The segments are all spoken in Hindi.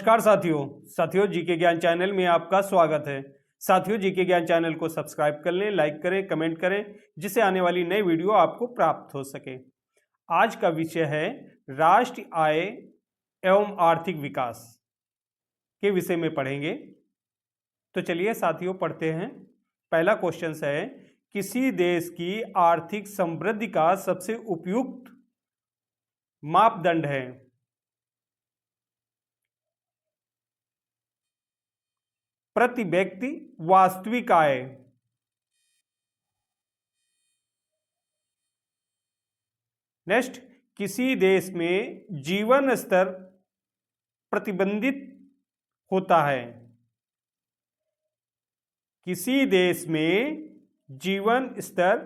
नमस्कार साथियों जीके ज्ञान चैनल में आपका स्वागत है। साथियों जीके ज्ञान चैनल को सब्सक्राइब कर लें, लाइक करें, कमेंट करें, जिससे आने वाली नई वीडियो आपको प्राप्त हो सके। आज का विषय है राष्ट्रीय आय एवं आर्थिक विकास के विषय में पढ़ेंगे। तो चलिए साथियों पढ़ते हैं। पहला क्वेश्चन है, किसी देश की आर्थिक समृद्धि का सबसे उपयुक्त मापदंड है? प्रति व्यक्ति वास्तविक आय। नेक्स्ट, किसी देश में जीवन स्तर प्रतिबंधित होता है। किसी देश में जीवन स्तर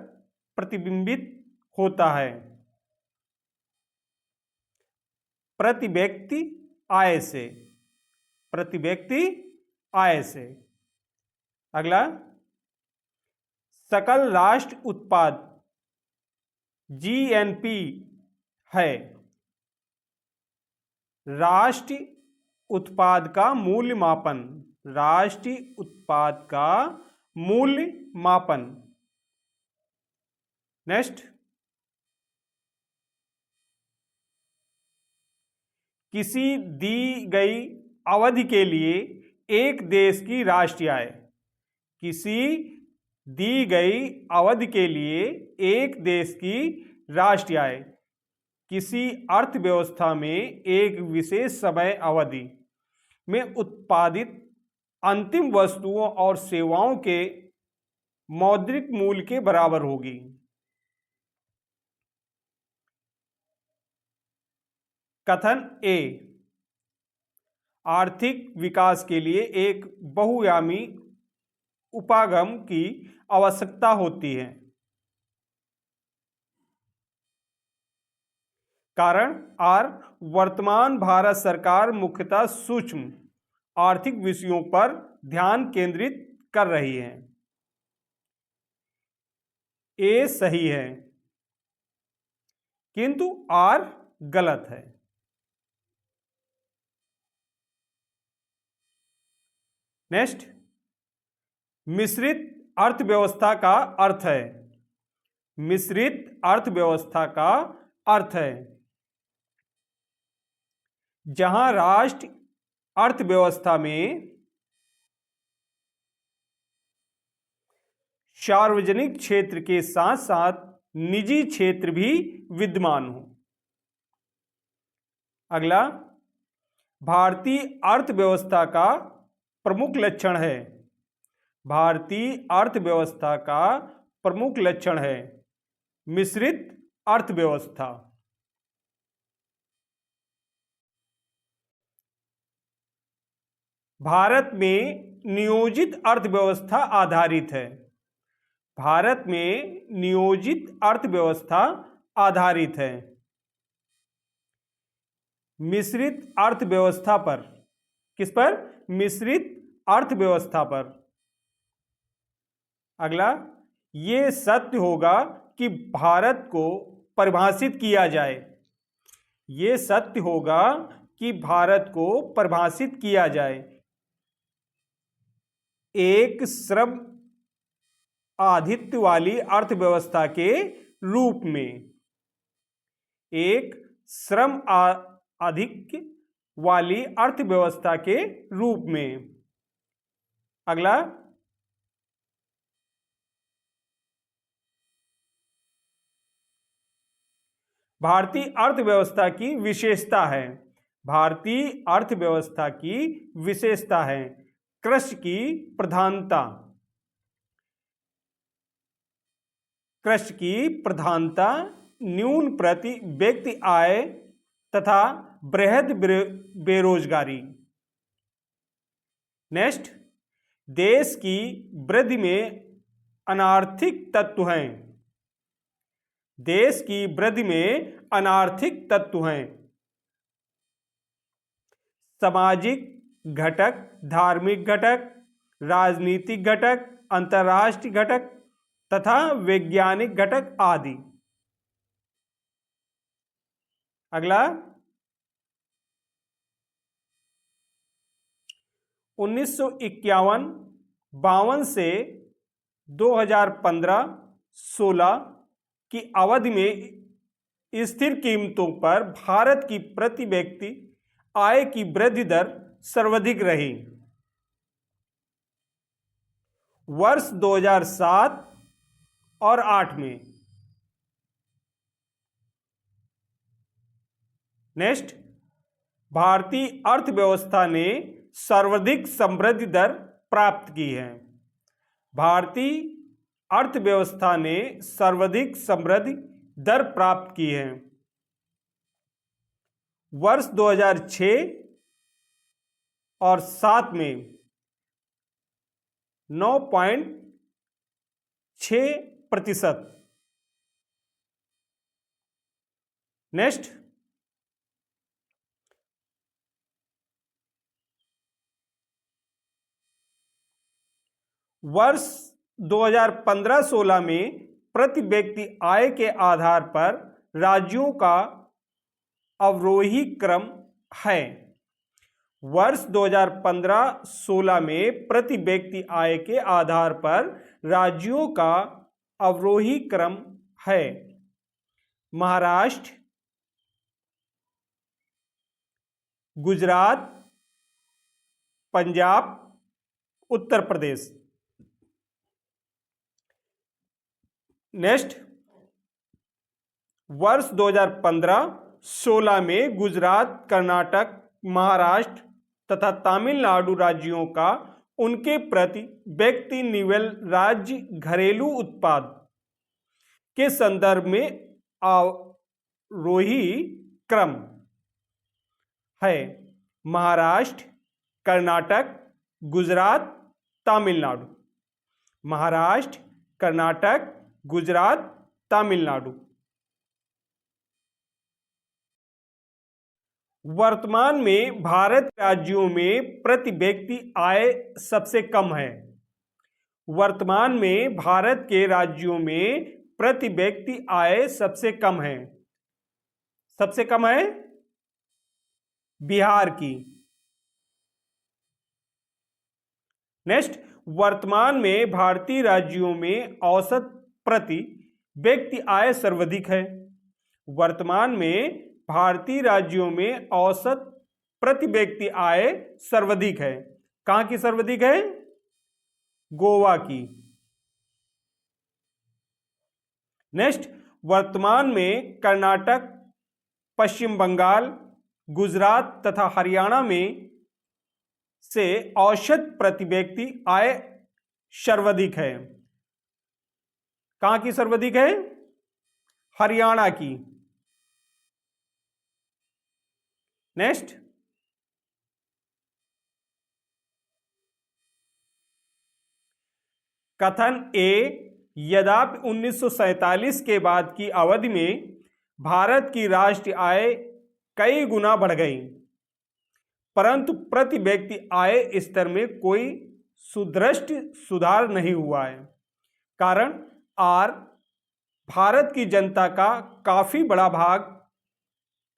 प्रतिबिंबित होता है प्रति व्यक्ति आय से। प्रति व्यक्ति आय से। अगला, सकल राष्ट्र उत्पाद जीएनपी है राष्ट्रीय उत्पाद का मूल्य मापन। राष्ट्रीय उत्पाद का मूल्य मापन। नेक्स्ट, किसी दी गई अवधि के लिए एक देश की राष्ट्रीय आय। किसी दी गई अवधि के लिए एक देश की राष्ट्रीय आय किसी अर्थव्यवस्था में एक विशेष समय अवधि में उत्पादित अंतिम वस्तुओं और सेवाओं के मौद्रिक मूल्य के बराबर होगी। कथन ए, आर्थिक विकास के लिए एक बहुआयामी उपागम की आवश्यकता होती है। कारण आर, वर्तमान भारत सरकार मुख्यतः सूक्ष्म आर्थिक विषयों पर ध्यान केंद्रित कर रही है। ए सही है, किंतु आर गलत है। नेक्स्ट, मिश्रित अर्थव्यवस्था का अर्थ है। मिश्रित अर्थव्यवस्था का अर्थ है जहां राष्ट्र अर्थव्यवस्था में सार्वजनिक क्षेत्र के साथ साथ निजी क्षेत्र भी विद्यमान हो। अगला, भारतीय अर्थव्यवस्था का प्रमुख लक्षण है। भारतीय अर्थव्यवस्था का प्रमुख लक्षण है मिश्रित अर्थव्यवस्था। भारत में नियोजित अर्थव्यवस्था आधारित है। भारत में नियोजित अर्थव्यवस्था आधारित है मिश्रित अर्थव्यवस्था पर। किस पर? मिश्रित अर्थव्यवस्था पर। अगला, ये सत्य होगा कि भारत को परिभाषित किया जाए। ये सत्य होगा कि भारत को परिभाषित किया जाए एक श्रम आधिक्य वाली अर्थव्यवस्था के रूप में। एक श्रम आधिक्य वाली अर्थव्यवस्था के रूप में। अगला, भारतीय अर्थव्यवस्था की विशेषता है। भारतीय अर्थव्यवस्था की विशेषता है कृषि की प्रधानता। कृषि की प्रधानता, न्यून प्रति व्यक्ति आय तथा बृहद बेरोजगारी। नेक्स्ट, देश की वृद्धि में अनार्थिक तत्व हैं। देश की वृद्धि में अनार्थिक तत्व हैं सामाजिक घटक, धार्मिक घटक, राजनीतिक घटक, अंतर्राष्ट्रीय घटक तथा वैज्ञानिक घटक आदि। अगला, 1951 52 से 2015-16 की अवधि में स्थिर कीमतों पर भारत की प्रति व्यक्ति आय की वृद्धि दर सर्वाधिक रही। वर्ष 2007 और 8 में। नेक्स्ट, भारतीय अर्थव्यवस्था ने सर्वाधिक समृद्धि दर प्राप्त की है। भारतीय अर्थव्यवस्था ने सर्वाधिक समृद्धि दर प्राप्त की है। वर्ष 2006 और 7 में 9.6%। नेक्स्ट, वर्ष 2015-16 में प्रति व्यक्ति आय के आधार पर राज्यों का अवरोही क्रम है। वर्ष 2015-16 में प्रति व्यक्ति आय के आधार पर राज्यों का अवरोही क्रम है। महाराष्ट्र, गुजरात, पंजाब, उत्तर प्रदेश। नेक्स्ट, वर्ष 2015-16 में गुजरात, कर्नाटक, महाराष्ट्र तथा तमिलनाडु राज्यों का उनके प्रति व्यक्ति निवल राज्य घरेलू उत्पाद के संदर्भ में अवरोही क्रम है। महाराष्ट्र, कर्नाटक, गुजरात, तमिलनाडु। महाराष्ट्र, कर्नाटक, गुजरात, तमिलनाडु। वर्तमान में भारत राज्यों में प्रति व्यक्ति आय सबसे कम है। वर्तमान में भारत के राज्यों में प्रति व्यक्ति आय सबसे कम है। सबसे कम है बिहार की। नेक्स्ट, वर्तमान में भारतीय राज्यों में औसत प्रति व्यक्ति आय सर्वाधिक है। वर्तमान में भारतीय राज्यों में औसत प्रति व्यक्ति आय सर्वाधिक है। कहां की सर्वाधिक है? गोवा की। नेक्स्ट, वर्तमान में कर्नाटक, पश्चिम बंगाल, गुजरात तथा हरियाणा में से औसत प्रति व्यक्ति आय सर्वाधिक है। कहां की सर्वाधिक है? हरियाणा की। नेक्स्ट, कथन ए, यद्यपि 1947 के बाद की अवधि में भारत की राष्ट्रीय आय कई गुना बढ़ गई, परंतु प्रति व्यक्ति आय स्तर में कोई सुदृढ़ सुधार नहीं हुआ है। कारण आर, भारत की जनता का काफी बड़ा भाग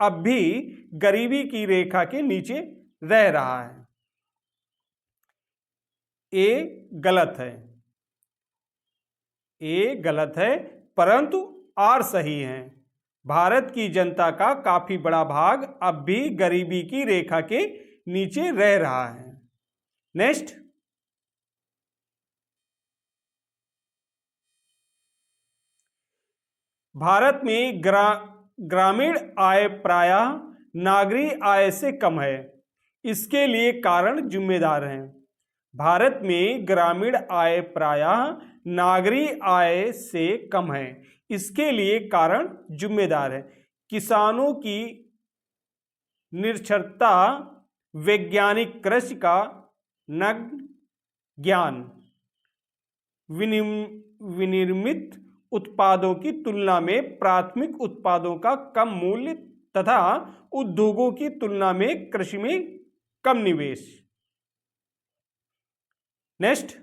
अब भी गरीबी की रेखा के नीचे रह रहा है। ए गलत है। ए गलत है, परंतु आर सही है। भारत की जनता का काफी बड़ा भाग अब भी गरीबी की रेखा के नीचे रह रहा है। नेक्स्ट, भारत में ग्रामीण आय प्रायः नागरिक आय से कम है। इसके लिए कारण जिम्मेदार हैं। भारत में ग्रामीण आय प्रायः नागरिक आय से कम है। इसके लिए कारण जिम्मेदार है। किसानों की निरक्षरता, वैज्ञानिक कृषि का नग्न ज्ञान, विनिर्मित उत्पादों की तुलना में प्राथमिक उत्पादों का कम मूल्य तथा उद्योगों की तुलना में कृषि में कम निवेश। नेक्स्ट,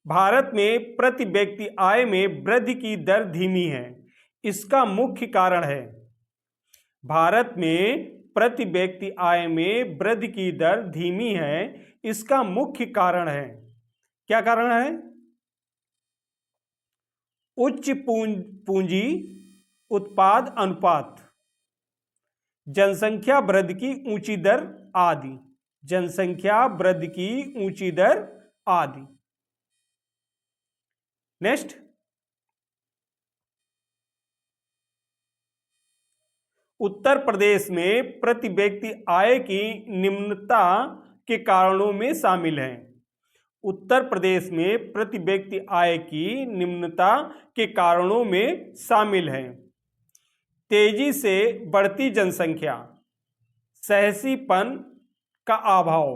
भारत में प्रति व्यक्ति आय में वृद्धि की दर धीमी है। इसका मुख्य कारण है। भारत में प्रति व्यक्ति आय में वृद्धि की दर धीमी है, इसका मुख्य कारण है। क्या कारण है? उच्च पूंजी उत्पाद अनुपात, जनसंख्या वृद्धि की ऊंची दर आदि। जनसंख्या वृद्धि की ऊंची दर आदि। नेक्स्ट, उत्तर प्रदेश में प्रति व्यक्ति आय की निम्नता के कारणों में शामिल है। उत्तर प्रदेश में प्रति व्यक्ति आय की निम्नता के कारणों में शामिल है। तेजी से बढ़ती जनसंख्या, साहसीपन का अभाव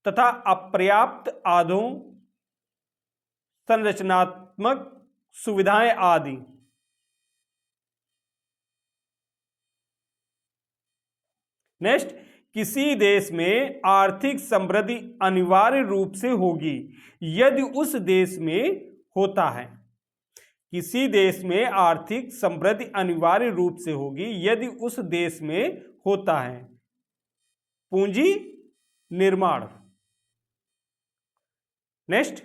तथा अपर्याप्त संरचनात्मक सुविधाएं आदि। नेक्स्ट, किसी देश में आर्थिक समृद्धि अनिवार्य रूप से होगी यदि उस देश में होता है। किसी देश में आर्थिक समृद्धि अनिवार्य रूप से होगी यदि उस देश में होता है। पूंजी निर्माण। नेक्स्ट,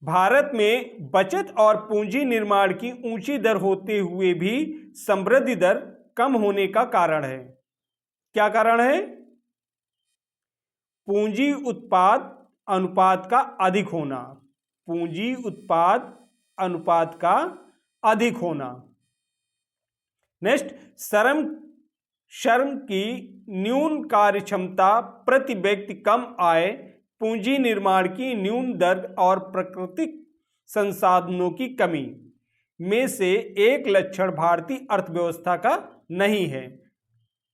भारत में बचत और पूंजी निर्माण की ऊंची दर होते हुए भी समृद्धि दर कम होने का कारण है। क्या कारण है? पूंजी उत्पाद अनुपात का अधिक होना। पूंजी उत्पाद अनुपात का अधिक होना। नेक्स्ट, श्रम की न्यून कार्यक्षमता, प्रति व्यक्ति कम आय, पूंजी निर्माण की न्यून दर और प्राकृतिक संसाधनों की कमी में से एक लक्षण भारतीय अर्थव्यवस्था का नहीं है।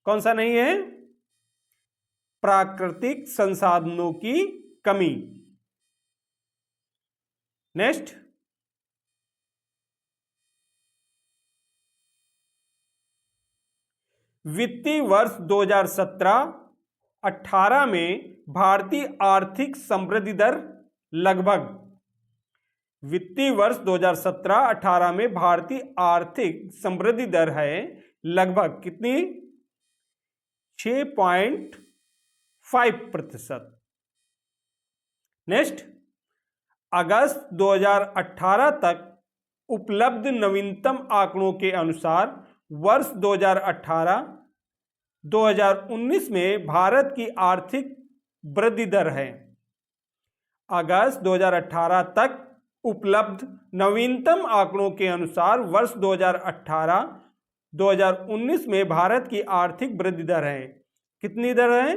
कौन सा नहीं है? प्राकृतिक संसाधनों की कमी। नेक्स्ट, वित्तीय वर्ष 2017-18 में भारतीय आर्थिक समृद्धि दर लगभग, वित्तीय वर्ष 2017-18 में भारतीय आर्थिक समृद्धि दर है लगभग कितनी? 6.5%। नेक्स्ट, अगस्त 2018 तक उपलब्ध नवीनतम आंकड़ों के अनुसार वर्ष 2018-2019 में भारत की आर्थिक वृद्धि दर है। अगस्त 2018 तक उपलब्ध नवीनतम आंकड़ों के अनुसार वर्ष 2018-2019 में भारत की आर्थिक वृद्धि दर है कितनी दर है?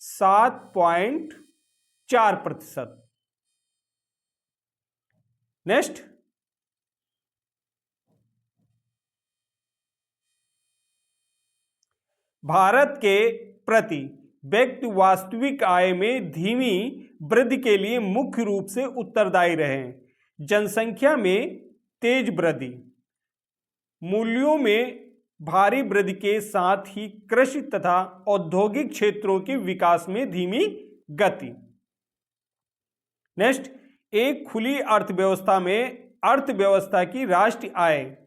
7.4%। नेक्स्ट, भारत के प्रति व्यक्ति वास्तविक आय में धीमी वृद्धि के लिए मुख्य रूप से उत्तरदायी रहे जनसंख्या में तेज वृद्धि, मूल्यों में भारी वृद्धि के साथ ही कृषि तथा औद्योगिक क्षेत्रों के विकास में धीमी गति। नेक्स्ट, एक खुली अर्थव्यवस्था में अर्थव्यवस्था की राष्ट्रीय आय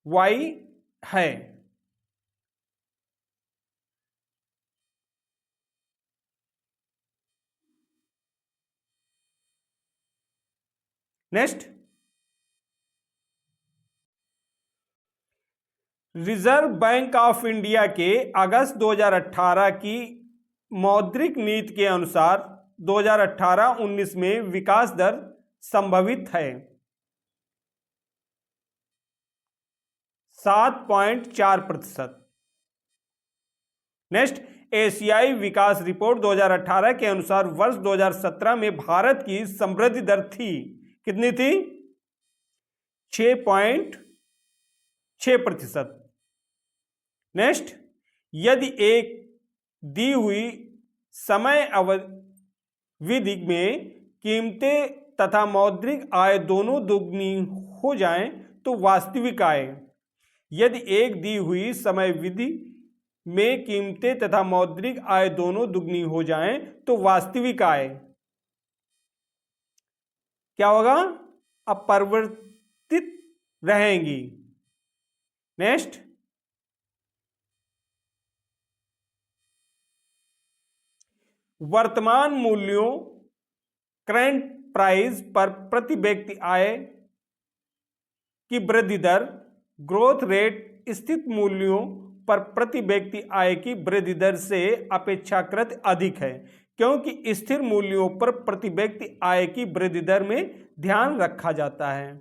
वाई है। Next, reserve bank of India के अगस्त 2018 की मौद्रिक नीति के अनुसार 2018-19 में विकास दर संभावित है 7.4%। नेक्स्ट, एशियाई विकास रिपोर्ट 2018 के अनुसार वर्ष 2017 में भारत की समृद्धि दर थी कितनी थी? 6.6%। नेक्स्ट, यदि एक दी हुई समय अवधि में कीमतें तथा मौद्रिक आय दोनों दोगुनी हो जाएं तो वास्तविक आय, यदि एक दी हुई समय अवधि में कीमतें तथा मौद्रिक आय दोनों दुगनी हो जाएं तो वास्तविक आय क्या होगा? अपरिवर्तित रहेंगी। नेक्स्ट, वर्तमान मूल्यों करंट प्राइस पर प्रति व्यक्ति आय की वृद्धि दर ग्रोथ रेट स्थित मूल्यों पर प्रति व्यक्ति आय की वृद्धि दर से अपेक्षाकृत अधिक है, क्योंकि स्थिर मूल्यों पर प्रति व्यक्ति आय की वृद्धि दर में ध्यान रखा जाता है।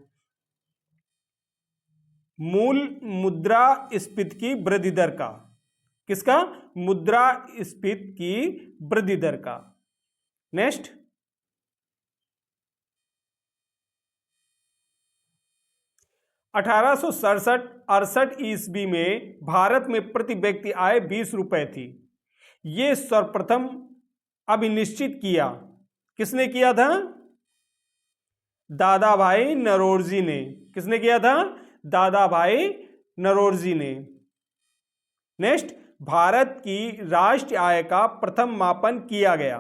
मूल मुद्रास्फीति की वृद्धि दर का, किसका? मुद्रास्फीति की वृद्धि दर का। नेक्स्ट, 1867-68 ईस्वी में भारत में प्रति व्यक्ति आय 20 रुपए थी। ये सर्वप्रथम अभिनिश्चित किया, किसने किया था? दादा भाई नरौजी ने। किसने किया था? दादा भाई नरौजी ने। नेक्स्ट, भारत की राष्ट्रीय आय का प्रथम मापन किया गया।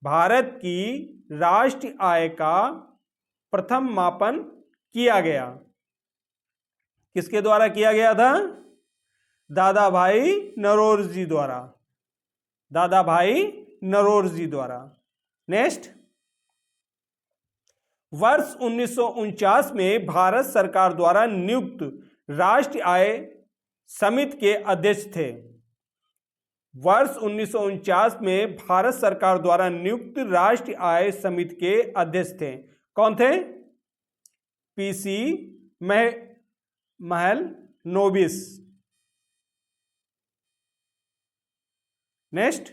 भारत की राष्ट्रीय आय का प्रथम मापन किया गया, किसके द्वारा किया गया था? दादा भाई नरौजी द्वारा। दादा भाई नरौजी द्वारा। नेक्स्ट, वर्ष 1949 में भारत सरकार द्वारा नियुक्त राष्ट्रीय आय समिति के अध्यक्ष थे। वर्ष 1949 में भारत सरकार द्वारा नियुक्त राष्ट्रीय आय समिति के अध्यक्ष थे। कौन थे? पीसी महल नोबिस। नेक्स्ट,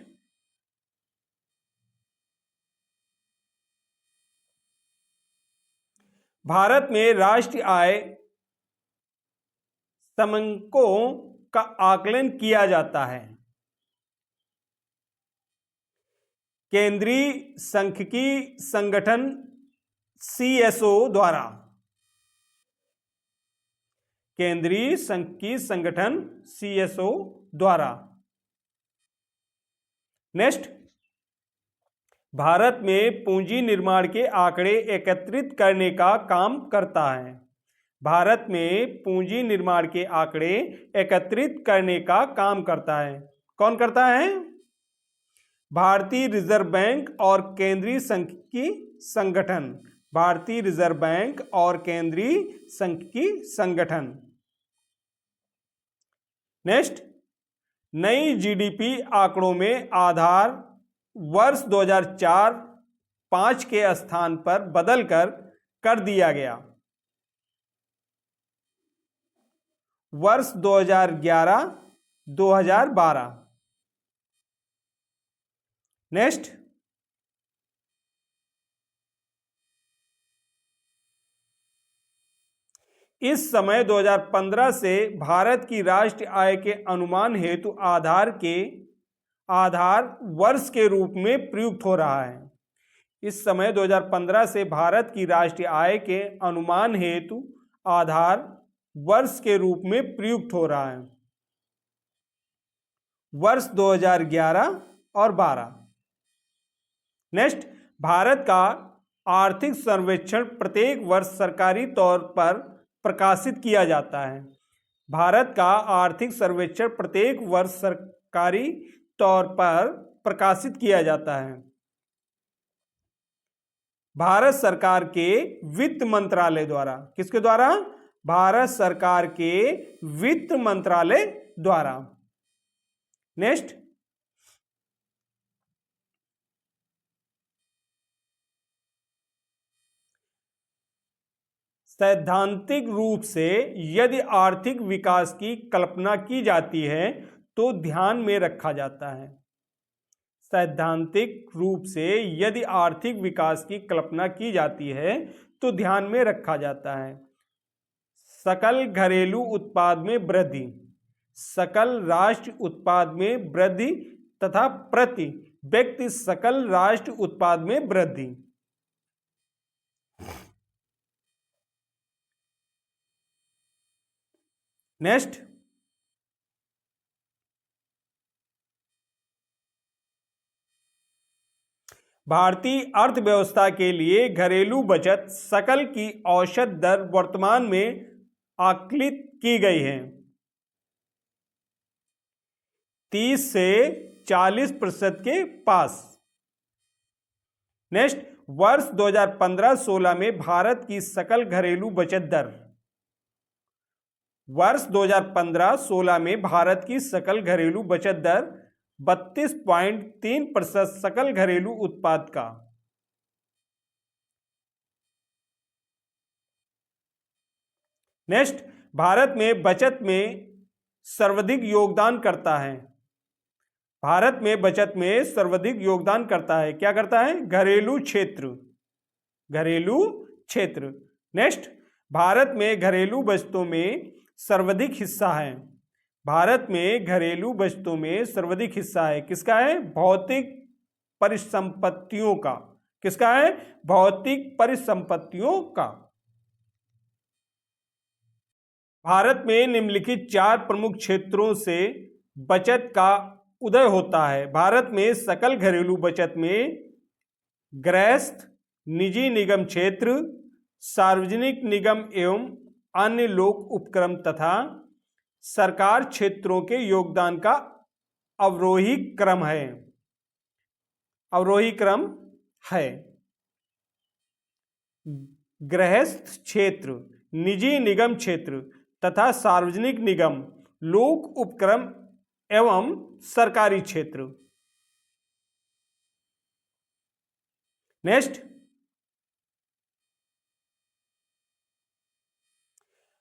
भारत में राष्ट्रीय आय समंकों का आकलन किया जाता है केंद्रीय सांख्यिकी संगठन CSO द्वारा। केंद्रीय सांख्यिकी संगठन CSO द्वारा। नेक्स्ट, भारत में पूंजी निर्माण के आंकड़े एकत्रित करने का काम करता है। भारत में पूंजी निर्माण के आंकड़े एकत्रित करने का काम करता है। कौन करता है? भारतीय रिजर्व बैंक और केंद्रीय सांख्यिकी संगठन। भारतीय रिजर्व बैंक और केंद्रीय सांख्यिकी संगठन। नेक्स्ट, नई GDP आंकड़ों में आधार वर्ष 2004-05 के स्थान पर बदलकर कर दिया गया वर्ष 2011-2012। नेक्स्ट, इस समय 2015 से भारत की राष्ट्रीय आय के अनुमान हेतु आधार वर्ष के रूप में प्रयुक्त हो रहा है। इस समय 2015 से भारत की राष्ट्रीय आय के अनुमान हेतु आधार वर्ष के रूप में प्रयुक्त हो रहा है वर्ष 2011 और 12। नेक्स्ट, भारत का आर्थिक सर्वेक्षण प्रत्येक वर्ष सरकारी तौर पर प्रकाशित किया जाता है। भारत का आर्थिक सर्वेक्षण प्रत्येक वर्ष सरकारी तौर पर प्रकाशित किया जाता है। भारत सरकार के वित्त मंत्रालय द्वारा। किसके द्वारा? भारत सरकार के वित्त मंत्रालय द्वारा। नेक्स्ट, सैद्धांतिक रूप से यदि आर्थिक विकास की कल्पना की जाती है तो ध्यान में रखा जाता है। सैद्धांतिक रूप से यदि आर्थिक विकास की कल्पना की जाती है तो ध्यान में रखा जाता है सकल घरेलू उत्पाद में वृद्धि, सकल राष्ट्र उत्पाद में वृद्धि तथा प्रति व्यक्ति सकल राष्ट्र उत्पाद में वृद्धि। नेक्स्ट, भारतीय अर्थव्यवस्था के लिए घरेलू बचत सकल की औसत दर वर्तमान में आकलित की गई है 30 से 40% के पास। नेक्स्ट, वर्ष 2015-16 में भारत की सकल घरेलू बचत दर, वर्ष 2015-16 में भारत की सकल घरेलू बचत दर 32.3% सकल घरेलू उत्पाद का। नेक्स्ट, भारत में बचत में सर्वाधिक योगदान करता है, भारत में बचत में सर्वाधिक योगदान करता है, क्या करता है? घरेलू क्षेत्र, घरेलू क्षेत्र। नेक्स्ट, भारत में घरेलू बचतों में सर्वाधिक हिस्सा है, भारत में घरेलू बचतों में सर्वाधिक हिस्सा है किसका है? भौतिक परिसंपत्तियों का। किसका है? भौतिक परिसंपत्तियों का। भारत में निम्नलिखित 4 प्रमुख क्षेत्रों से बचत का उदय होता है। भारत में सकल घरेलू बचत में गृहस्थ, निजी निगम क्षेत्र, सार्वजनिक निगम एवं अन्य लोक उपक्रम तथा सरकार क्षेत्रों के योगदान का अवरोही क्रम है, अवरोही क्रम है। गृहस्थ क्षेत्र, निजी निगम क्षेत्र तथा सार्वजनिक निगम, लोक उपक्रम एवं सरकारी क्षेत्र। नेक्स्ट,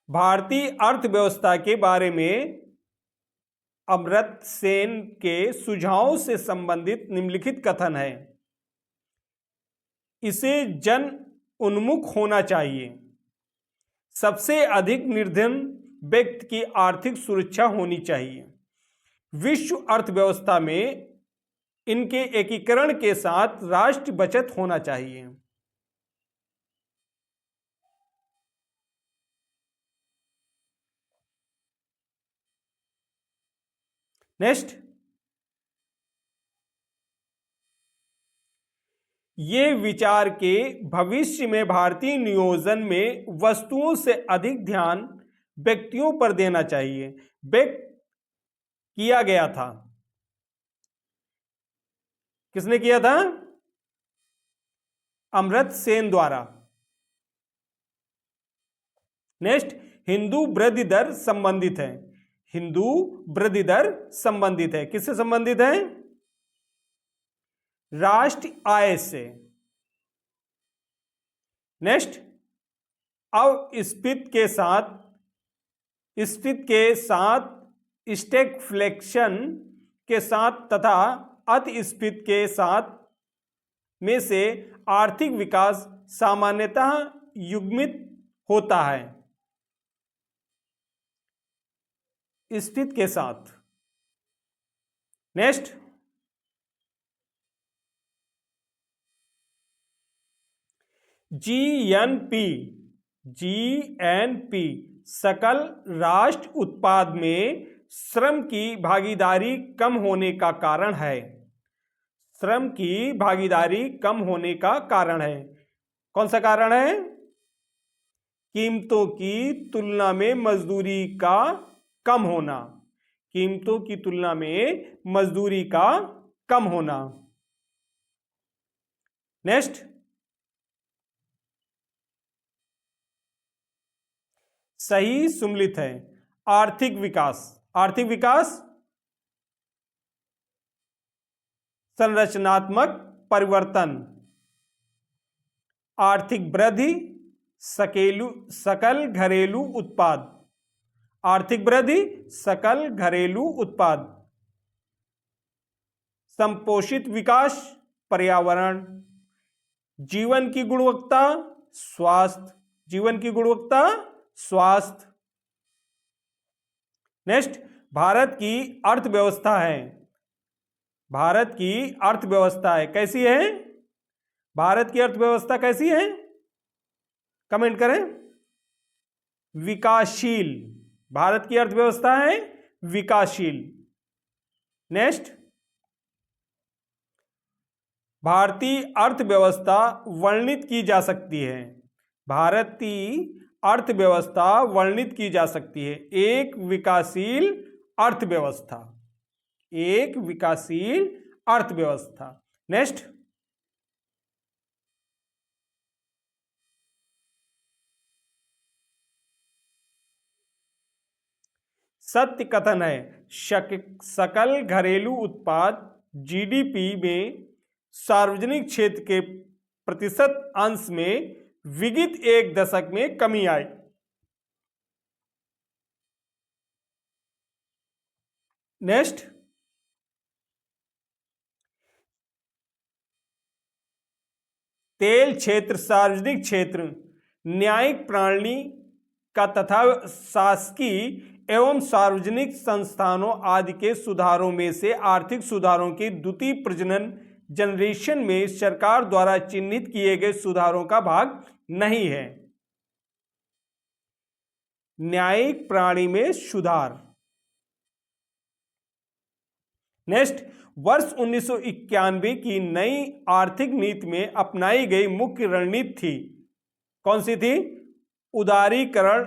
भारतीय अर्थव्यवस्था के बारे में अमर्त्य सेन के सुझावों से संबंधित निम्नलिखित कथन है। इसे जन उन्मुख होना चाहिए, सबसे अधिक निर्धन व्यक्ति की आर्थिक सुरक्षा होनी चाहिए, विश्व अर्थव्यवस्था में इनके एकीकरण के साथ राष्ट्रीय बचत होना चाहिए। नेक्स्ट, ये विचार के भविष्य में भारतीय नियोजन में वस्तुओं से अधिक ध्यान व्यक्तियों पर देना चाहिए, व्यक्त किया गया था। किसने किया था? अमर्त्य सेन द्वारा। नेक्स्ट, हिंदू वृद्धि दर संबंधित है, हिंदू वृद्धि दर संबंधित है, किससे संबंधित है? राष्ट्रीय आय से। नेक्स्ट, स्फीति के साथ स्टैगफ्लेशन के साथ तथा अतिस्फीति के साथ में से आर्थिक विकास सामान्यतः युग्मित होता है, स्फीति के साथ। नेक्स्ट, जीएनपी सकल राष्ट्र उत्पाद में श्रम की भागीदारी कम होने का कारण है, श्रम की भागीदारी कम होने का कारण है। कौन सा कारण है? कीमतों की तुलना में मजदूरी का कम होना, कीमतों की तुलना में मजदूरी का कम होना। नेक्स्ट, सही सुमेलित है। आर्थिक विकास, आर्थिक विकास संरचनात्मक परिवर्तन, आर्थिक वृद्धि सकल घरेलू उत्पाद, आर्थिक वृद्धि सकल घरेलू उत्पाद, संपोषित विकास पर्यावरण, जीवन की गुणवत्ता स्वास्थ्य, जीवन की गुणवत्ता स्वास्थ्य। नेक्स्ट, भारत की अर्थव्यवस्था है, भारत की अर्थव्यवस्था है, कैसी है? भारत की अर्थव्यवस्था कैसी है? कमेंट करें। विकासशील, भारत की अर्थव्यवस्था है विकासशील। नेक्स्ट, भारतीय अर्थव्यवस्था वर्णित की जा सकती है। भारतीय अर्थव्यवस्था वर्णित की जा सकती है एक विकासशील अर्थव्यवस्था, एक विकासशील अर्थव्यवस्था। नेक्स्ट, सत्य कथन है सकल घरेलू उत्पाद जीडीपी में सार्वजनिक क्षेत्र के प्रतिशत अंश में विगत एक दशक में कमी आई। नेक्स्ट, तेल क्षेत्र सार्वजनिक क्षेत्र न्यायिक प्रणाली का तथा शासकीय एवं सार्वजनिक संस्थानों आदि के सुधारों में से आर्थिक सुधारों की द्वितीय प्रजनन जनरेशन में सरकार द्वारा चिन्हित किए गए सुधारों का भाग नहीं है। न्यायिक प्रणाली में सुधार। नेक्स्ट, वर्ष 1991 की नई आर्थिक नीति में अपनाई गई मुख्य रणनीति थी, कौन सी थी? उदारीकरण,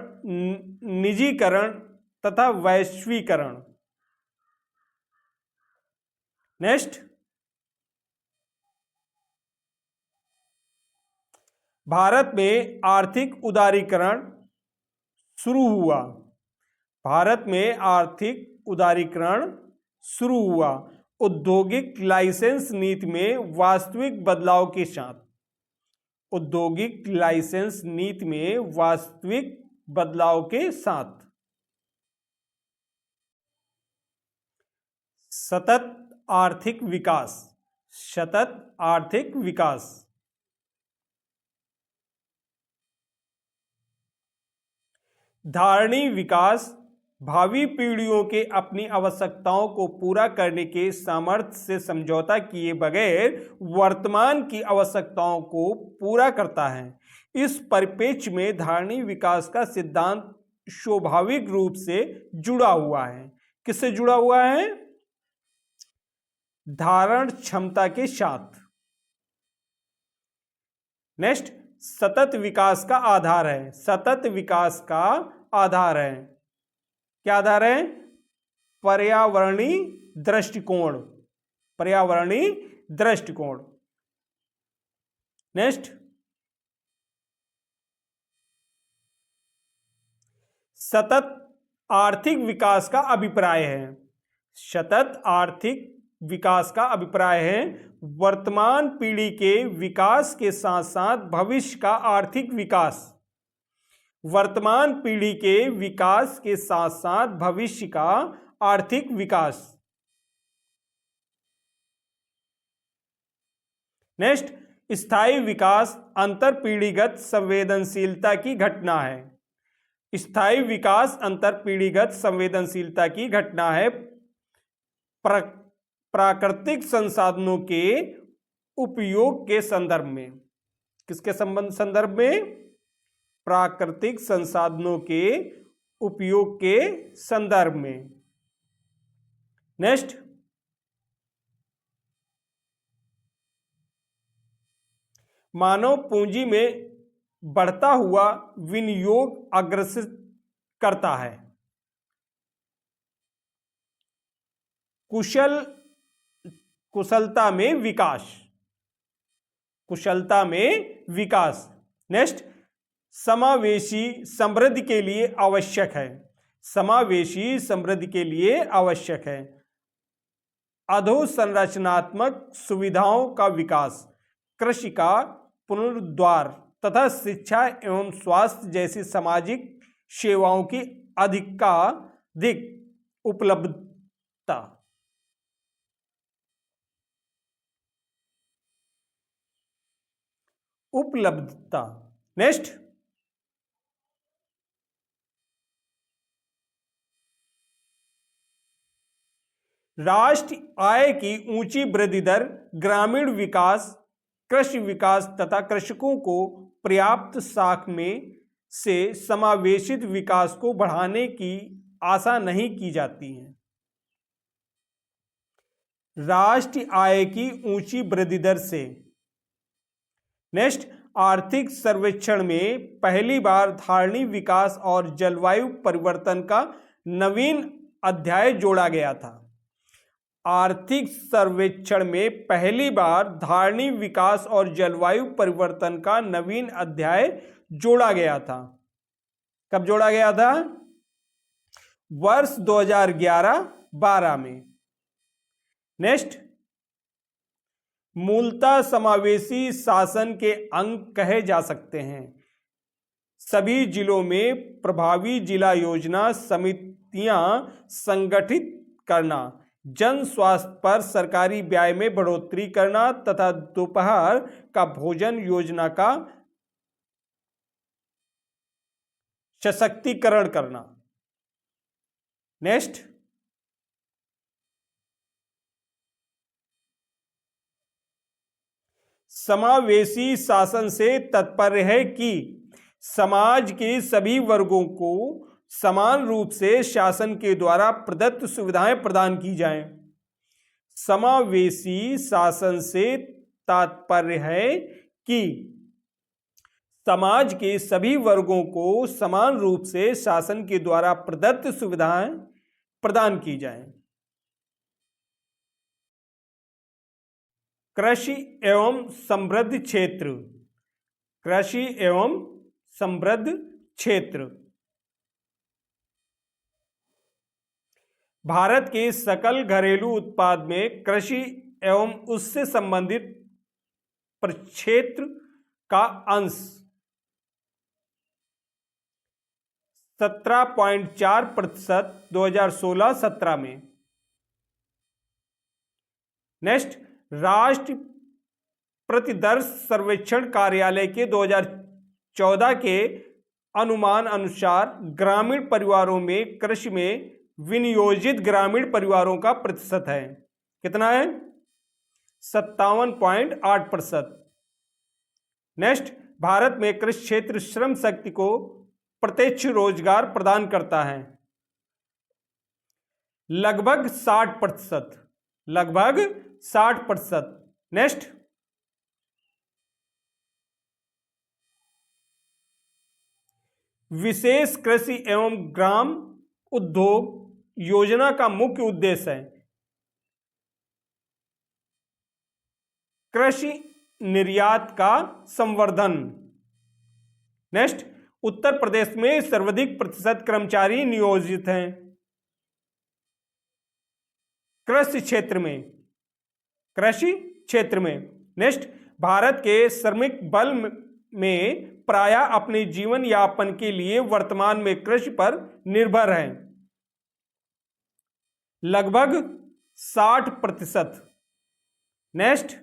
निजीकरण तथा वैश्वीकरण। नेक्स्ट, भारत में आर्थिक उदारीकरण शुरू हुआ। भारत में आर्थिक उदारीकरण शुरू हुआ औद्योगिक लाइसेंस नीति में वास्तविक बदलाव के साथ। औद्योगिक लाइसेंस नीति में वास्तविक बदलाव के साथ। सतत आर्थिक विकास, सतत आर्थिक विकास। धारणीय विकास भावी पीढ़ियों के अपनी आवश्यकताओं को पूरा करने के सामर्थ्य से समझौता किए बगैर वर्तमान की आवश्यकताओं को पूरा करता है। इस परिप्रेक्ष्य में धारणीय विकास का सिद्धांत स्वाभाविक रूप से जुड़ा हुआ है। किससे जुड़ा हुआ है? धारण क्षमता के साथ। नेक्स्ट, सतत विकास का आधार है। सतत विकास का आधार है, क्या आधार है? पर्यावरणीय दृष्टिकोण, पर्यावरणीय दृष्टिकोण। नेक्स्ट, सतत आर्थिक विकास का अभिप्राय है। सतत आर्थिक विकास का अभिप्राय है वर्तमान पीढ़ी के विकास के साथ साथ भविष्य का आर्थिक विकास। वर्तमान पीढ़ी के विकास के साथ साथ भविष्य का आर्थिक विकास। नेक्स्ट, स्थायी विकास अंतर पीढ़ीगत संवेदनशीलता की घटना है। स्थायी विकास अंतर पीढ़ीगत संवेदनशीलता की घटना है। प्राकृतिक संसाधनों के उपयोग के संदर्भ में। किसके संदर्भ में? प्राकृतिक संसाधनों के उपयोग के संदर्भ में। नेक्स्ट, मानव पूंजी में बढ़ता हुआ विनियोग अग्रसित करता है। कुशलता में विकास, कुशलता में विकास। नेक्स्ट, समावेशी समृद्धि के लिए आवश्यक है। समावेशी समृद्धि के लिए आवश्यक है। अधोसंरचनात्मक सुविधाओं का विकास, कृषि का पुनरुद्धार तथा शिक्षा एवं स्वास्थ्य जैसी सामाजिक सेवाओं की अधिकाधिक उपलब्धता। उपलब्धता। नेक्स्ट, राष्ट्र आय की ऊंची वृद्धि दर, ग्रामीण विकास, कृषि विकास तथा कृषकों को पर्याप्त साख में से समावेशित विकास को बढ़ाने की आशा नहीं की जाती है। राष्ट्रीय आय की ऊंची वृद्धि दर से। नेक्स्ट, आर्थिक सर्वेक्षण में पहली बार धारणीय विकास और जलवायु परिवर्तन का नवीन अध्याय जोड़ा गया था। आर्थिक सर्वेक्षण में पहली बार धारणीय विकास और जलवायु परिवर्तन का नवीन अध्याय जोड़ा गया था। कब जोड़ा गया था? वर्ष 2011-12 में। नेक्स्ट, मूलतः समावेशी शासन के अंग कहे जा सकते हैं। सभी जिलों में प्रभावी जिला योजना समितियां संगठित करना, जन स्वास्थ्य पर सरकारी व्यय में बढ़ोतरी करना तथा दोपहर का भोजन योजना का सशक्तिकरण करना। नेक्स्ट, समावेशी शासन से तात्पर्य है कि समाज के सभी वर्गों को समान रूप से शासन के द्वारा प्रदत्त सुविधाएं प्रदान की जाएं। समावेशी शासन से तात्पर्य है कि समाज के सभी वर्गों को समान रूप से शासन के द्वारा प्रदत्त सुविधाएं प्रदान की जाएं। कृषि एवं समृद्ध क्षेत्र। कृषि एवं समृद्ध क्षेत्र भारत के सकल घरेलू उत्पाद में कृषि एवं उससे संबंधित प्रक्षेत्र का अंश 17.4% 2016-17 में। नेक्स्ट, राष्ट्रीय प्रतिदर्श सर्वेक्षण कार्यालय के 2014 के अनुमान अनुसार ग्रामीण परिवारों में कृषि में विनियोजित ग्रामीण परिवारों का प्रतिशत है। कितना है? 57.8%। नेक्स्ट, भारत में कृषि क्षेत्र श्रम शक्ति को प्रत्यक्ष रोजगार प्रदान करता है लगभग 60%। लगभग 60%। नेक्स्ट, विशेष कृषि एवं ग्राम उद्योग योजना का मुख्य उद्देश्य है कृषि निर्यात का संवर्धन। नेक्स्ट, उत्तर प्रदेश में सर्वाधिक प्रतिशत कर्मचारी नियोजित हैं कृषि क्षेत्र में। कृषि क्षेत्र में। नेक्स्ट, भारत के श्रमिक बल में प्रायः अपने जीवन यापन के लिए वर्तमान में कृषि पर निर्भर हैं लगभग 60%। नेक्स्ट,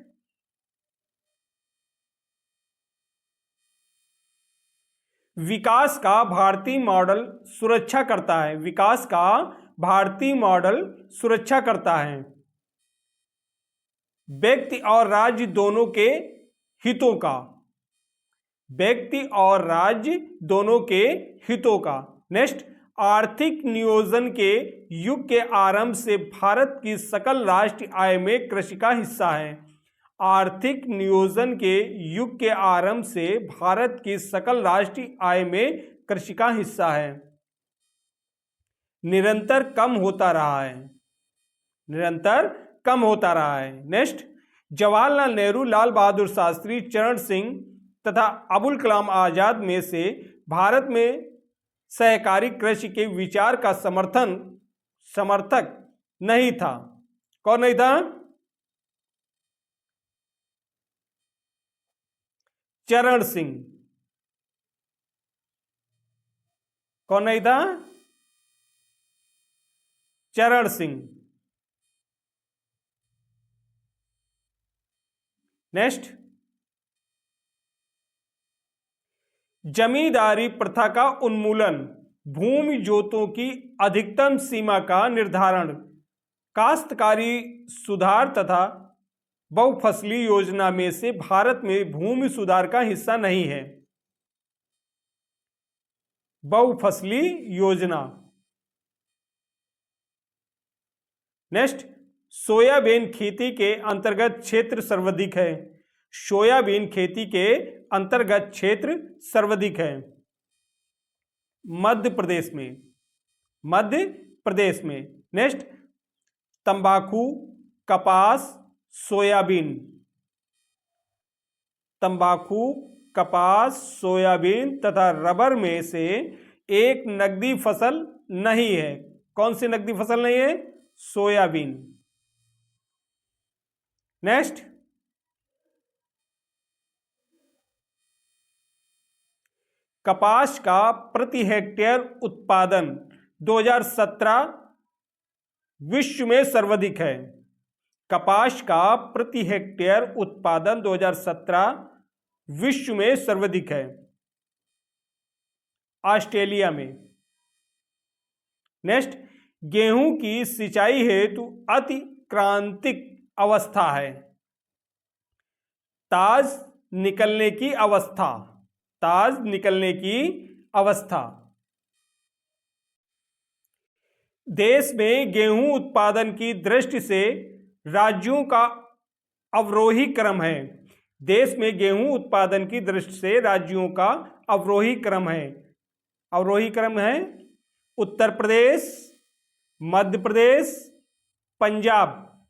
विकास का भारतीय मॉडल सुरक्षा करता है। विकास का भारतीय मॉडल सुरक्षा करता है व्यक्ति और राज्य दोनों के हितों का। व्यक्ति और राज्य दोनों के हितों का। नेक्स्ट, आर्थिक नियोजन के युग के आरंभ से भारत की सकल राष्ट्रीय आय में कृषि का हिस्सा है। आर्थिक नियोजन के युग के आरंभ से भारत की सकल राष्ट्रीय आय में कृषि का हिस्सा है। निरंतर कम होता रहा है। निरंतर कम होता रहा है। नेक्स्ट, जवाहरलाल नेहरू, लाल बहादुर शास्त्री, चरण सिंह तथा अबुल कलाम आजाद में से भारत में सहकारी कृषि के विचार का समर्थक नहीं था। कौन नहीं था? चरण सिंह। कौन नहीं था? चरण सिंह। नेक्स्ट, जमींदारी प्रथा का उन्मूलन, भूमि जोतों की अधिकतम सीमा का निर्धारण, काश्तकारी सुधार तथा बहुफसली योजना में से भारत में भूमि सुधार का हिस्सा नहीं है। बहुफसली योजना। नेक्स्ट, सोयाबीन खेती के अंतर्गत क्षेत्र सर्वाधिक है? सोयाबीन खेती के अंतर्गत क्षेत्र सर्वाधिक है मध्य प्रदेश में। मध्य प्रदेश में। नेक्स्ट, तंबाकू, कपास, सोयाबीन। तंबाकू, कपास, सोयाबीन तथा रबर में से एक नकदी फसल नहीं है। कौन सी नकदी फसल नहीं है? सोयाबीन। नेक्स्ट, कपास का प्रति हेक्टेयर उत्पादन 2017 विश्व में सर्वाधिक है। कपास का प्रति हेक्टेयर उत्पादन 2017 विश्व में सर्वाधिक है ऑस्ट्रेलिया में। नेक्स्ट, गेहूं की सिंचाई हेतु अति क्रांतिक अवस्था है। ताज निकलने की अवस्था। ताज निकलने की अवस्था। देश में गेहूं उत्पादन की दृष्टि से राज्यों का अवरोही क्रम है। देश में गेहूं उत्पादन की दृष्टि से राज्यों का अवरोही क्रम है। अवरोही क्रम है उत्तर प्रदेश, मध्य प्रदेश, पंजाब।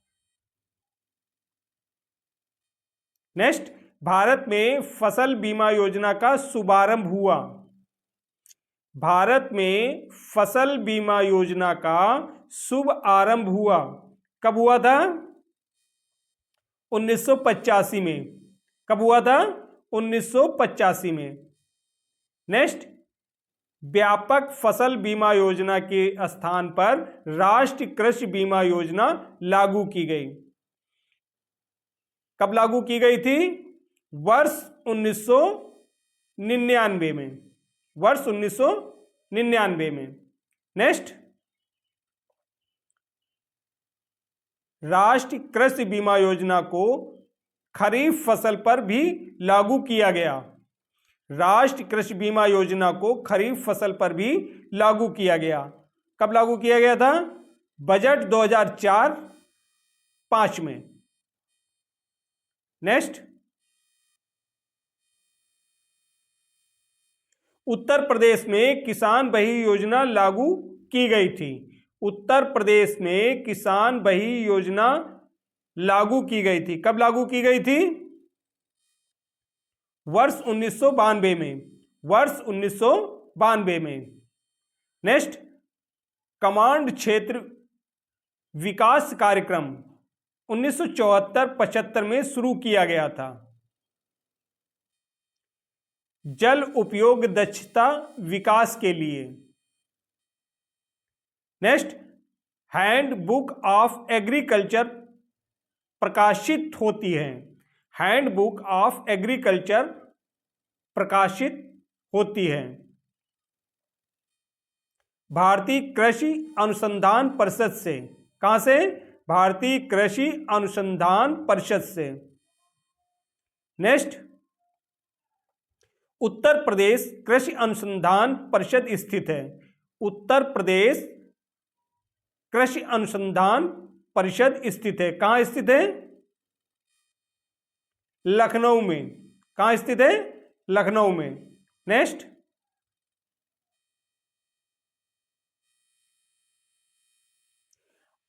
नेक्स्ट, भारत में फसल बीमा योजना का शुभारंभ हुआ। भारत में फसल बीमा योजना का शुभ आरंभ हुआ। कब हुआ था? 1985 में। कब हुआ था? 1985 में। नेक्स्ट, व्यापक फसल बीमा योजना के स्थान पर राष्ट्रीय कृषि बीमा योजना लागू की गई। कब लागू की गई थी? वर्ष 1999 में। वर्ष 1999 में। नेक्स्ट, राष्ट्रीय कृषि बीमा योजना को खरीफ फसल पर भी लागू किया गया। राष्ट्रीय कृषि बीमा योजना को खरीफ फसल पर भी लागू किया गया। कब लागू किया गया था? बजट 2004-05 में। नेक्स्ट, उत्तर प्रदेश में किसान बही योजना लागू की गई थी। उत्तर प्रदेश में किसान बही योजना लागू की गई थी। कब लागू की गई थी? वर्ष 1992 में। वर्ष 1992 में। नेक्स्ट, कमांड क्षेत्र विकास कार्यक्रम 1974-75 में शुरू किया गया था। जल उपयोग दक्षता विकास के लिए। नेक्स्ट, हैंडबुक ऑफ एग्रीकल्चर प्रकाशित होती है। हैंडबुक ऑफ एग्रीकल्चर प्रकाशित होती है। भारतीय कृषि अनुसंधान परिषद से। कहां से? भारतीय कृषि अनुसंधान परिषद से। नेक्स्ट, उत्तर प्रदेश कृषि अनुसंधान परिषद स्थित है। उत्तर प्रदेश कृषि अनुसंधान परिषद स्थित है। कहां स्थित है? लखनऊ में। कहां स्थित है? लखनऊ में। नेक्स्ट,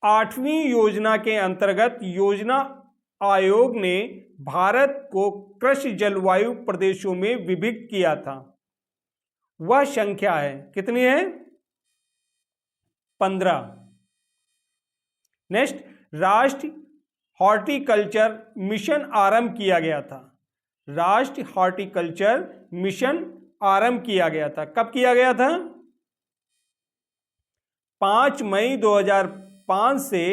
आठवीं योजना के अंतर्गत योजना आयोग ने भारत को कृषि जलवायु प्रदेशों में विभक्त किया था। वह संख्या है कितनी है? 15। नेक्स्ट, राष्ट्रीय हॉर्टिकल्चर मिशन आरंभ किया गया था। राष्ट्रीय हॉर्टिकल्चर मिशन आरंभ किया गया था। कब किया गया था? 5 मई 2005 से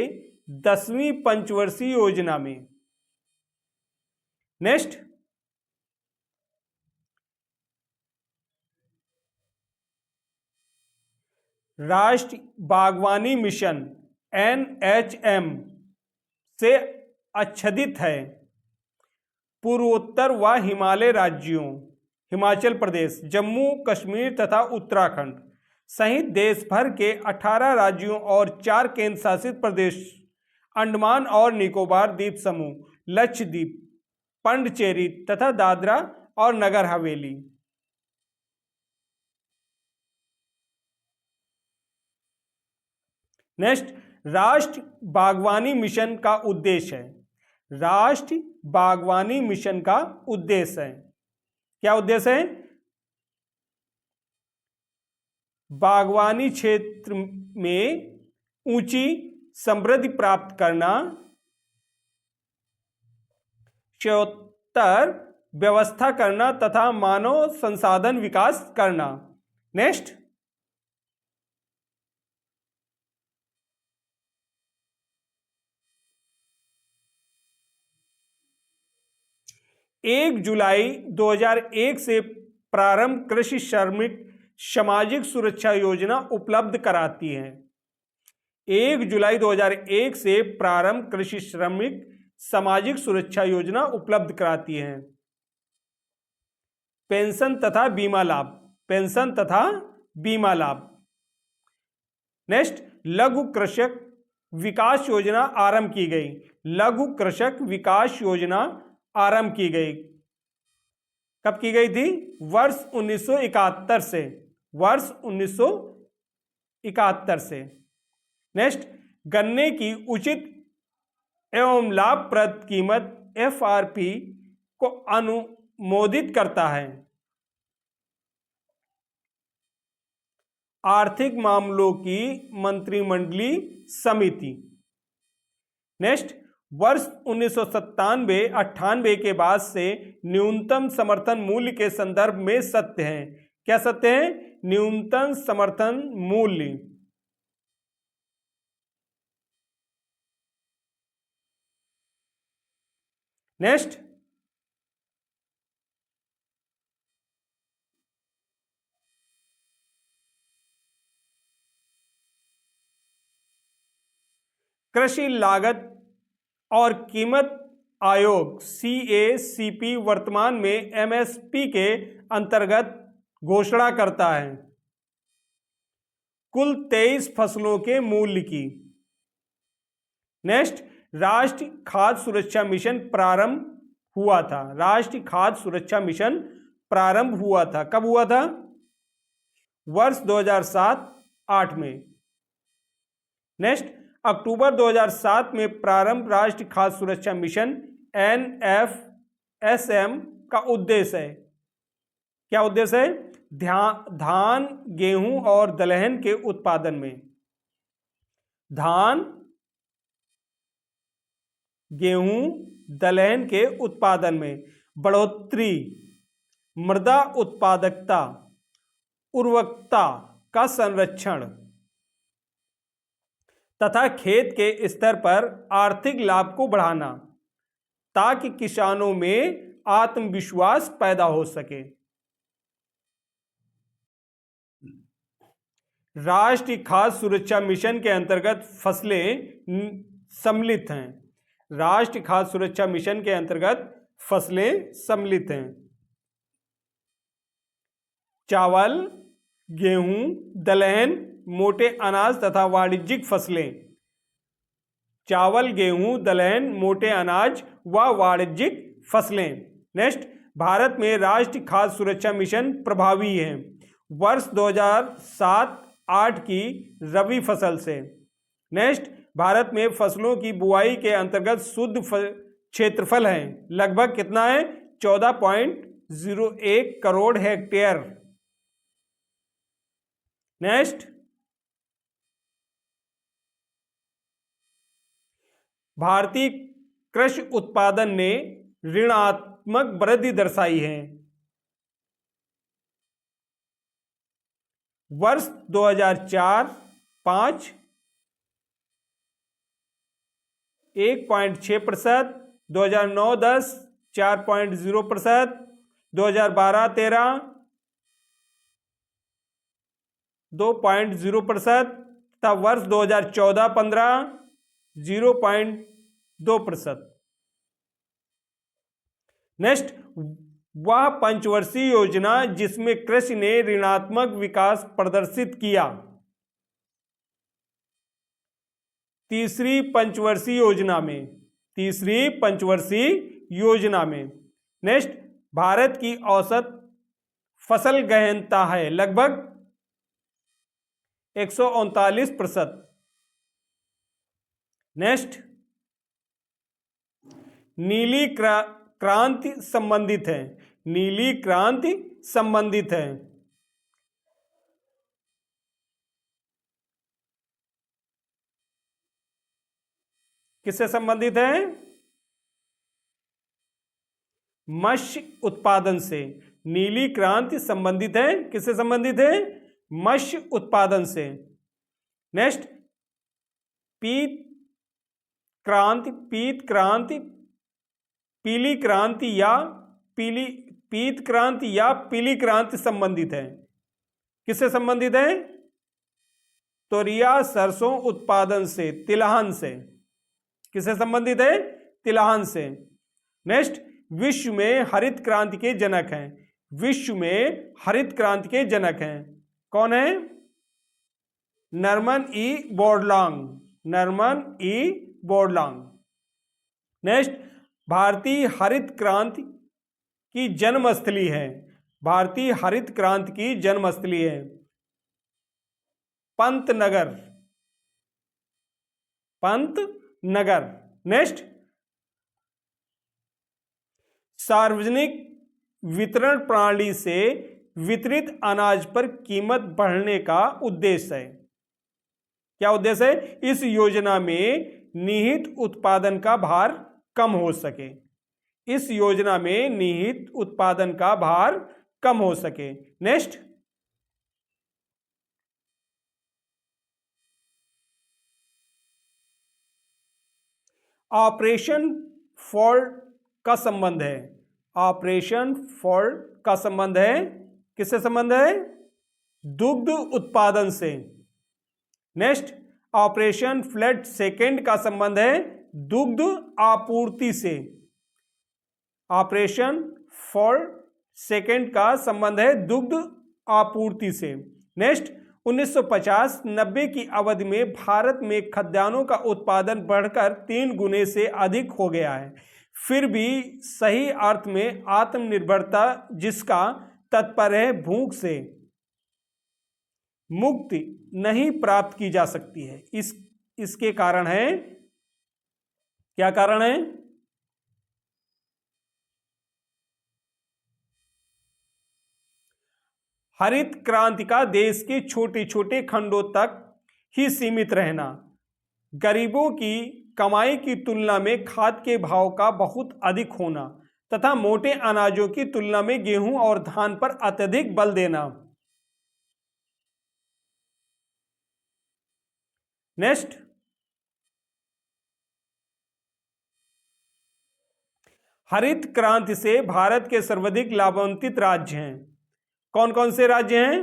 10वीं पंचवर्षीय योजना में। नेक्स्ट, राष्ट्रीय बागवानी मिशन NHM से आच्छादित है। पूर्वोत्तर व हिमालय राज्यों हिमाचल प्रदेश, जम्मू कश्मीर तथा उत्तराखंड सहित देश भर के 18 राज्यों और 4 केंद्र शासित प्रदेश अंडमान और निकोबार द्वीप समूह, लक्षद्वीप, पंडचेरी तथा दादरा और नगर हवेली। नेक्स्ट, राष्ट्रीय बागवानी मिशन का उद्देश्य है। राष्ट्रीय बागवानी मिशन का उद्देश्य है, क्या उद्देश्य है? बागवानी क्षेत्र में ऊंची समृद्धि प्राप्त करना, क्षेत्रोत्तर व्यवस्था करना तथा मानव संसाधन विकास करना। नेक्स्ट, एक जुलाई 2001 से प्रारंभ कृषि श्रमिक सामाजिक सुरक्षा योजना उपलब्ध कराती है। 1 जुलाई 2001 से प्रारंभ कृषि श्रमिक सामाजिक सुरक्षा योजना उपलब्ध कराती है। पेंशन तथा बीमा लाभ, पेंशन तथा बीमा लाभ। नेक्स्ट, लघु कृषक विकास योजना आरंभ की गई। लघु कृषक विकास योजना आरंभ की गई, कब की गई थी? वर्ष 1971 से, वर्ष 1971 से। नेक्स्ट, गन्ने की उचित एवं लाभप्रद कीमत FRP को अनुमोदित करता है। आर्थिक मामलों की मंत्रिमंडलीय समिति। नेक्स्ट, वर्ष 1997-98 के बाद से न्यूनतम समर्थन मूल्य के संदर्भ में सत्य है। क्या सत्य है? न्यूनतम समर्थन मूल्य। नेक्स्ट, कृषि लागत और कीमत आयोग CACP वर्तमान में MSP के अंतर्गत घोषणा करता है कुल 23 फसलों के मूल्य की। नेक्स्ट, राष्ट्रीय खाद्य सुरक्षा मिशन प्रारंभ हुआ था। राष्ट्रीय खाद्य सुरक्षा मिशन प्रारंभ हुआ था, कब हुआ था? वर्ष 2007-08 में। नेक्स्ट, अक्टूबर 2007 में प्रारंभ राष्ट्रीय खाद्य सुरक्षा मिशन NFSM का उद्देश्य है, क्या उद्देश्य है? धान, गेहूं और दलहन के उत्पादन में, धान, गेहूं, दलहन के उत्पादन में बढ़ोतरी, मृदा उत्पादकता, उर्वरकता का संरक्षण तथा खेत के स्तर पर आर्थिक लाभ को बढ़ाना ताकि किसानों में आत्मविश्वास पैदा हो सके। राष्ट्रीय खाद्य सुरक्षा मिशन के अंतर्गत फसलें सम्मिलित हैं। राष्ट्रीय खाद्य सुरक्षा मिशन के अंतर्गत फसलें सम्मिलित हैं। चावल, गेहूं, दलहन, मोटे अनाज तथा वाणिज्यिक फसलें। चावल, गेहूं, दलहन, मोटे अनाज व वाणिज्यिक फसलें। नेक्स्ट, भारत में राष्ट्रीय खाद्य सुरक्षा मिशन प्रभावी है वर्ष 2007-08 की रबी फसल से। नेक्स्ट, भारत में फसलों की बुआई के अंतर्गत शुद्ध क्षेत्रफल है लगभग कितना है? 14.01 करोड़ हेक्टेयर। नेक्स्ट, भारतीय कृषि उत्पादन ने ऋणात्मक वृद्धि दर्शाई है वर्ष 2004-05 1.6%, 2009-10 4.0%, 2012-13 2.0% तथा वर्ष 2014-15 0.2%। नेक्स्ट, वह पंचवर्षीय योजना जिसमें कृषि ने ऋणात्मक विकास प्रदर्शित किया। तीसरी पंचवर्षीय योजना में, तीसरी पंचवर्षीय योजना में। नेक्स्ट, भारत की औसत फसल गहनता है लगभग 139%। नेक्स्ट, नीली क्रांति संबंधित है, नीली क्रांति संबंधित है। किससे संबंधित है? मत्स्य उत्पादन से। नीली क्रांति संबंधित है, किससे संबंधित है? मत्स्य उत्पादन से। नेक्स्ट, पीत क्रांति, पीत क्रांति, पीली क्रांति या पीत क्रांति या पीली क्रांति संबंधित है। किससे संबंधित है? तोरिया सरसों उत्पादन से, तिलहन से। किससे संबंधित है? तिलहन से। नेक्स्ट, विश्व में हरित क्रांति के जनक हैं, विश्व में हरित क्रांति के जनक हैं। कौन है? Norman E Borlaug, Norman E Borlaug. Next, भारतीय हरित क्रांति की जन्मस्थली है, भारतीय हरित क्रांति की जन्मस्थली है पंतनगर, पंतनगर। नेक्स्ट, सार्वजनिक वितरण प्रणाली से वितरित अनाज पर कीमत बढ़ने का उद्देश्य है। क्या उद्देश्य है? इस योजना में निहित उत्पादन का भार कम हो सके, इस योजना में निहित उत्पादन का भार कम हो सके। नेक्स्ट, ऑपरेशन फोर्ड का संबंध है, ऑपरेशन फोर्ड का संबंध है, किससे संबंध है? दुग्ध उत्पादन से। नेक्स्ट, ऑपरेशन फ्लड सेकेंड का संबंध है दुग्ध आपूर्ति से, ऑपरेशन फ्लड सेकेंड का संबंध है दुग्ध आपूर्ति से। नेक्स्ट, 1950-90 की अवधि में भारत में खाद्यान्नों का उत्पादन बढ़कर 3 गुने से अधिक हो गया है, फिर भी सही अर्थ में आत्मनिर्भरता, जिसका तात्पर्य है भूख से मुक्ति, नहीं प्राप्त की जा सकती है। इसके कारण है, क्या कारण है? हरित क्रांति का देश के छोटे छोटे खंडों तक ही सीमित रहना, गरीबों की कमाई की तुलना में खाद के भाव का बहुत अधिक होना तथा मोटे अनाजों की तुलना में गेहूं और धान पर अत्यधिक बल देना। नेक्स्ट, हरित क्रांति से भारत के सर्वाधिक लाभान्वित राज्य हैं। कौन कौन से राज्य हैं?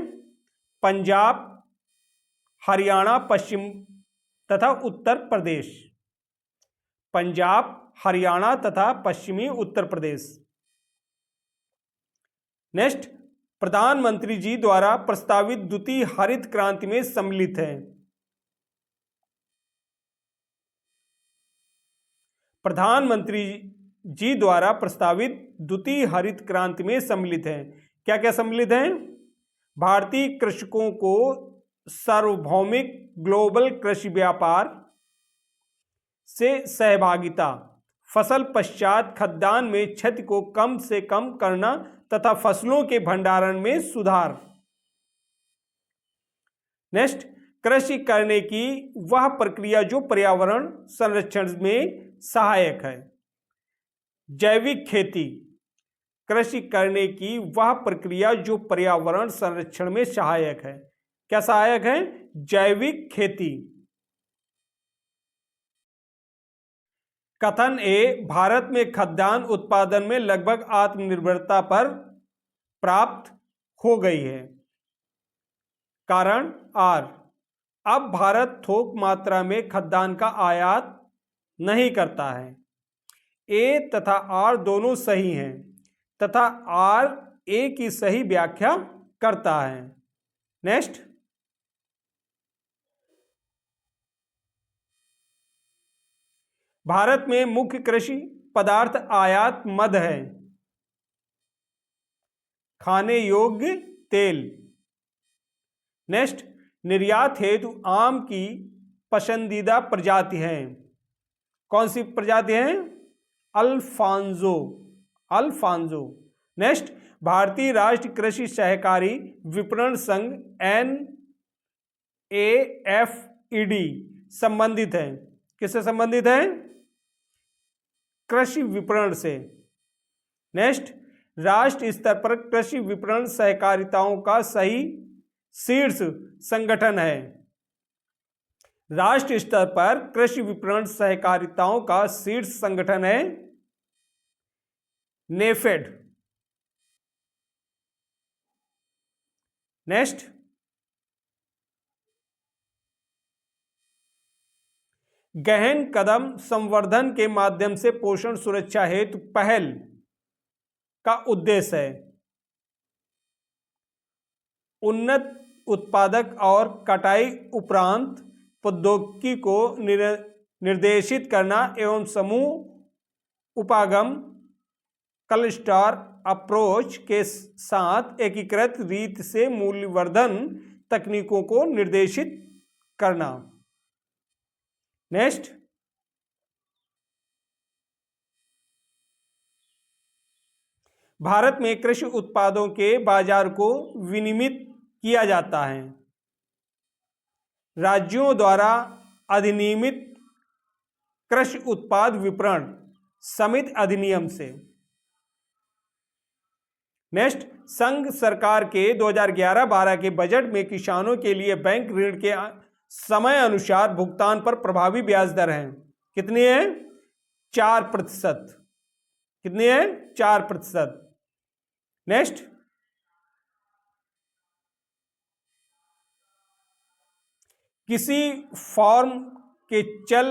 पंजाब, हरियाणा, पश्चिम तथा उत्तर प्रदेश, पंजाब, हरियाणा तथा पश्चिमी उत्तर प्रदेश। नेक्स्ट, प्रधानमंत्री जी द्वारा प्रस्तावित द्वितीय हरित क्रांति में सम्मिलित है, प्रधानमंत्री जी द्वारा प्रस्तावित द्वितीय हरित क्रांति में सम्मिलित है। क्या क्या सम्मिलित है? भारतीय कृषकों को सार्वभौमिक ग्लोबल कृषि व्यापार से सहभागिता, फसल पश्चात खाद्यान्न में क्षति को कम से कम करना तथा फसलों के भंडारण में सुधार। नेक्स्ट, कृषि करने की वह प्रक्रिया जो पर्यावरण संरक्षण में सहायक है, जैविक खेती, कृषि करने की वह प्रक्रिया जो पर्यावरण संरक्षण में सहायक है। क्या सहायक है? जैविक खेती। कथन ए, भारत में खाद्यान्न उत्पादन में लगभग आत्मनिर्भरता पर प्राप्त हो गई है। कारण आर, अब भारत थोक मात्रा में खाद्यान्न का आयात नहीं करता है। ए तथा आर दोनों सही हैं तथा आर ए की सही व्याख्या करता है। नेक्स्ट, भारत में मुख्य कृषि पदार्थ आयात मद है। खाने योग्य तेल। नेक्स्ट, निर्यात हेतु आम की पसंदीदा प्रजाति है। कौन सी प्रजाति है? अल्फांजो। अल्फांजो। नेक्स्ट, भारतीय राष्ट्रीय कृषि सहकारी विपणन संघ NAFED संबंधित है। किससे संबंधित है? कृषि विपणन से। नेक्स्ट, राष्ट्रीय स्तर पर कृषि विपणन सहकारिताओं का सही शीर्ष संगठन है। राष्ट्रीय स्तर पर कृषि विपणन सहकारिताओं का शीर्ष संगठन है नेफेड। नेक्स्ट, गहन कदम संवर्धन के माध्यम से पोषण सुरक्षा हेतु पहल का उद्देश्य है उन्नत उत्पादक और कटाई उपरांत प्रौद्योगिकी को निर्देशित करना एवं समूह उपागम क्लस्टर अप्रोच के साथ एकीकृत रीत से मूल्यवर्धन तकनीकों को निर्देशित करना। नेक्स्ट, भारत में कृषि उत्पादों के बाजार को विनियमित किया जाता है राज्यों द्वारा अधिनियमित कृषि उत्पाद विपणन समिति अधिनियम से। नेक्स्ट, संघ सरकार के 2011-12 के बजट में किसानों के लिए बैंक ऋण के समय अनुसार भुगतान पर प्रभावी ब्याज दर है। कितनी है? 4%। कितनी है? 4%। नेक्स्ट, किसी फॉर्म के चल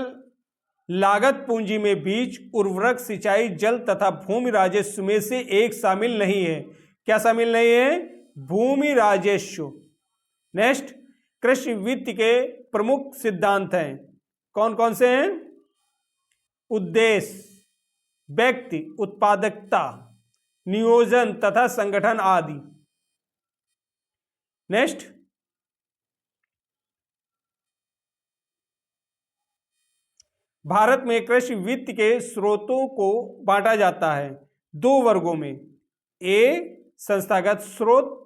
लागत पूंजी में बीज, उर्वरक, सिंचाई, जल तथा भूमि राजस्व में से एक शामिल नहीं है। क्या शामिल नहीं है? भूमि राजस्व। नेक्स्ट, कृषि वित्त के प्रमुख सिद्धांत हैं। कौन कौन से हैं? उद्देश्य, व्यक्ति, उत्पादकता, नियोजन तथा संगठन आदि। नेक्स्ट, भारत में कृषि वित्त के स्रोतों को बांटा जाता है 2 वर्गों में। ए, संस्थागत स्रोत,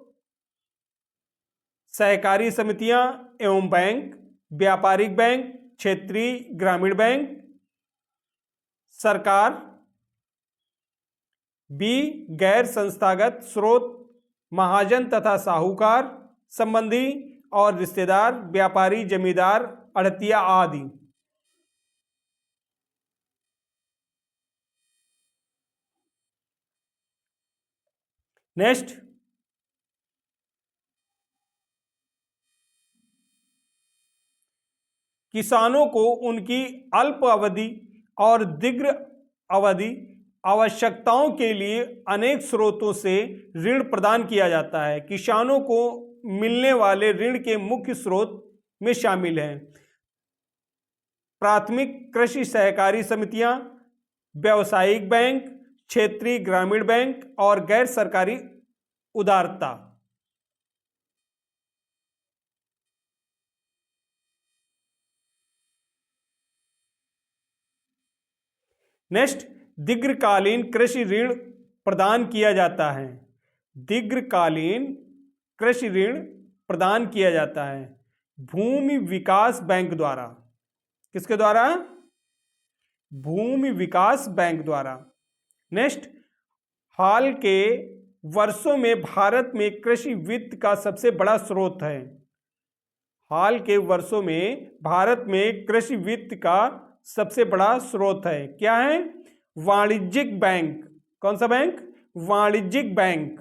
सहकारी समितियां एवं बैंक, व्यापारिक बैंक, क्षेत्रीय ग्रामीण बैंक, सरकार। बी, गैर संस्थागत स्रोत, महाजन तथा साहूकार संबंधी और रिश्तेदार, व्यापारी, जमींदार, अड़तिया आदि। नेक्स्ट, किसानों को उनकी अल्प अवधि और दीर्घ अवधि आवश्यकताओं के लिए अनेक स्रोतों से ऋण प्रदान किया जाता है। किसानों को मिलने वाले ऋण के मुख्य स्रोत में शामिल हैं प्राथमिक कृषि सहकारी समितियां, व्यावसायिक बैंक, क्षेत्रीय ग्रामीण बैंक और गैर सरकारी उदारता। नेक्स्ट, दीर्घकालीन कृषि ऋण प्रदान किया जाता है। दीर्घकालीन कृषि ऋण प्रदान किया जाता है भूमि विकास बैंक द्वारा। किसके द्वारा? भूमि विकास बैंक द्वारा। नेक्स्ट, हाल के वर्षों में भारत में कृषि वित्त का सबसे बड़ा स्रोत है। हाल के वर्षों में भारत में कृषि वित्त का सबसे बड़ा स्रोत है। क्या है? वाणिज्यिक बैंक। कौन सा बैंक? वाणिज्यिक बैंक।